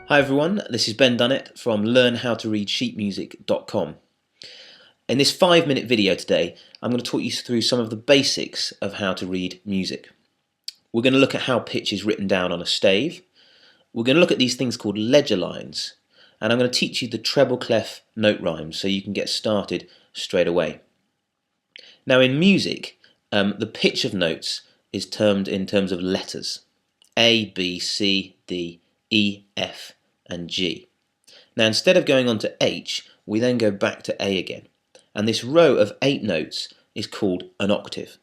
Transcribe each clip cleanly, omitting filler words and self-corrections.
Hi everyone, this is Ben Dunnett from learnhowtoreadsheetmusic.com. In this 5-minute video today, I'm going to talk you through some of the basics of how to read music. We're going to look at how pitch is written down on a stave. We're going to look at these things called ledger lines, and I'm going to teach you the treble clef note rhymes so you can get started straight away. Now in music, the pitch of notes is termed in terms of letters: A, B, C, D, E, F and G. Now instead of going on to H, we then go back to A again, and this row of 8 notes is called an octave.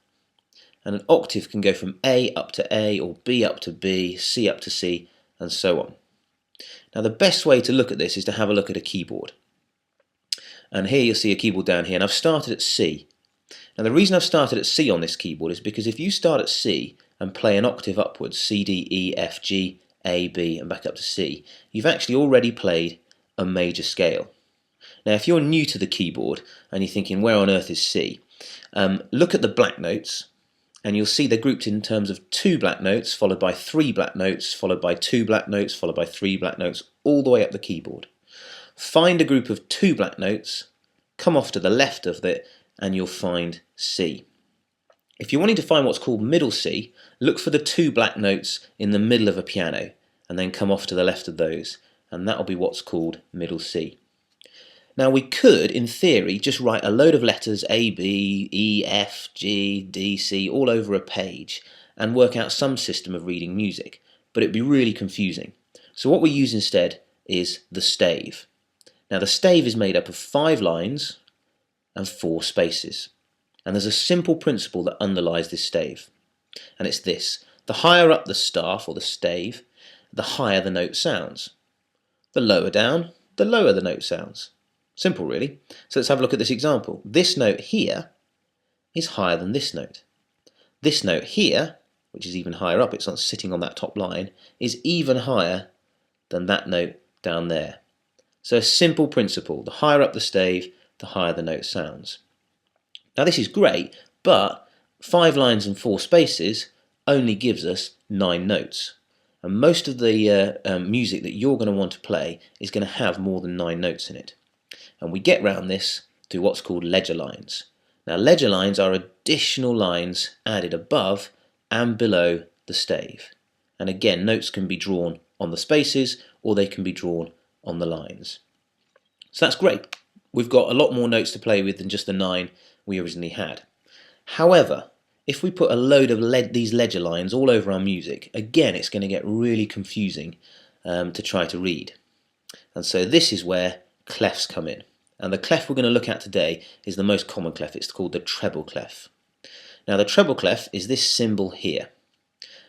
And an octave can go from A up to A, or B up to B, C up to C, and so on. Now the best way to look at this is to have a look at a keyboard. And here you'll see a keyboard down here, and I've started at C. Now the reason I've started at C on this keyboard is because if you start at C and play an octave upwards, C, D, E, F, G, A, B and back up to C, you've actually already played a major scale. Now if you're new to the keyboard and you're thinking where on earth is C, look at the black notes and you'll see they're grouped in terms of 2 black notes followed by 3 black notes followed by 2 black notes followed by 3 black notes all the way up the keyboard. Find a group of 2 black notes, come off to the left of it and you'll find C. If you're wanting to find what's called middle C, look for the 2 black notes in the middle of a piano and then come off to the left of those, and that'll be what's called middle C. Now we could, in theory, just write a load of letters A, B, E, F, G, D, C all over a page and work out some system of reading music, but it'd be really confusing. So what we use instead is the stave. Now the stave is made up of 5 lines and 4 spaces. And there's a simple principle that underlies this stave, and it's this: the higher up the staff or the stave, the higher the note sounds. The lower down, the lower the note sounds. Simple really. So let's have a look at this example. This note here is higher than this note. This note here, which is even higher up, it's not sitting on that top line, is even higher than that note down there. So a simple principle: the higher up the stave, the higher the note sounds. Now this is great, but 5 lines and 4 spaces only gives us 9 notes. And most of the music that you're going to want to play is going to have more than 9 notes in it. And we get round this through what's called ledger lines. Now ledger lines are additional lines added above and below the stave. And again, notes can be drawn on the spaces or they can be drawn on the lines. So that's great. We've got a lot more notes to play with than just the 9 we originally had. However, if we put a load of these ledger lines all over our music, again it's going to get really confusing to try to read. And so this is where clefs come in. And the clef we're going to look at today is the most common clef. It's called the treble clef. Now the treble clef is this symbol here.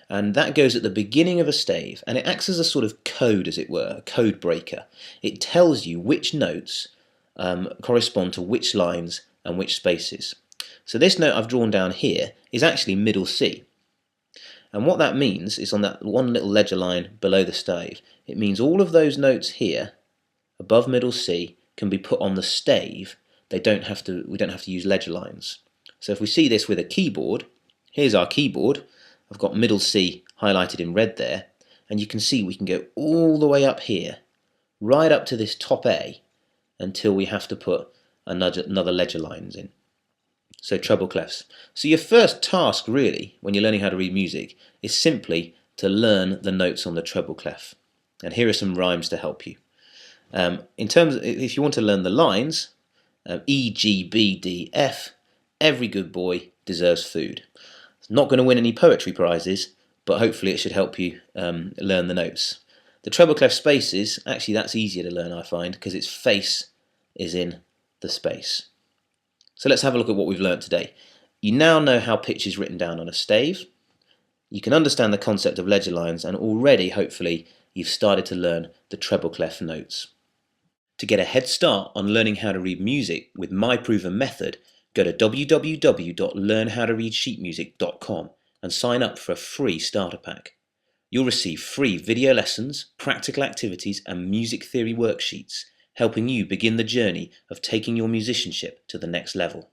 And that goes at the beginning of a stave, and it acts as a sort of code, as it were, a code breaker. It tells you which notes correspond to which lines and which spaces. So this note I've drawn down here is actually middle C. And what that means is on that one little ledger line below the stave, it means all of those notes here above middle C can be put on the stave. We don't have to use ledger lines. So if we see this with a keyboard, here's our keyboard. I've got middle C highlighted in red there, and you can see we can go all the way up here, right up to this top A, until we have to put another ledger lines in. So treble clefs. So your first task really when you're learning how to read music is simply to learn the notes on the treble clef. And here are some rhymes to help you. If you want to learn the lines, E, G, B, D, F, every good boy deserves food. It's not going to win any poetry prizes, but hopefully it should help you learn the notes. The treble clef spaces, actually that's easier to learn I find, because its face is in the space. So let's have a look at what we've learnt today. You now know how pitch is written down on a stave. You can understand the concept of ledger lines, and already hopefully you've started to learn the treble clef notes. To get a head start on learning how to read music with my proven method, go to www.learnhowtoreadsheetmusic.com and sign up for a free starter pack. You'll receive free video lessons, practical activities and music theory worksheets, helping you begin the journey of taking your musicianship to the next level.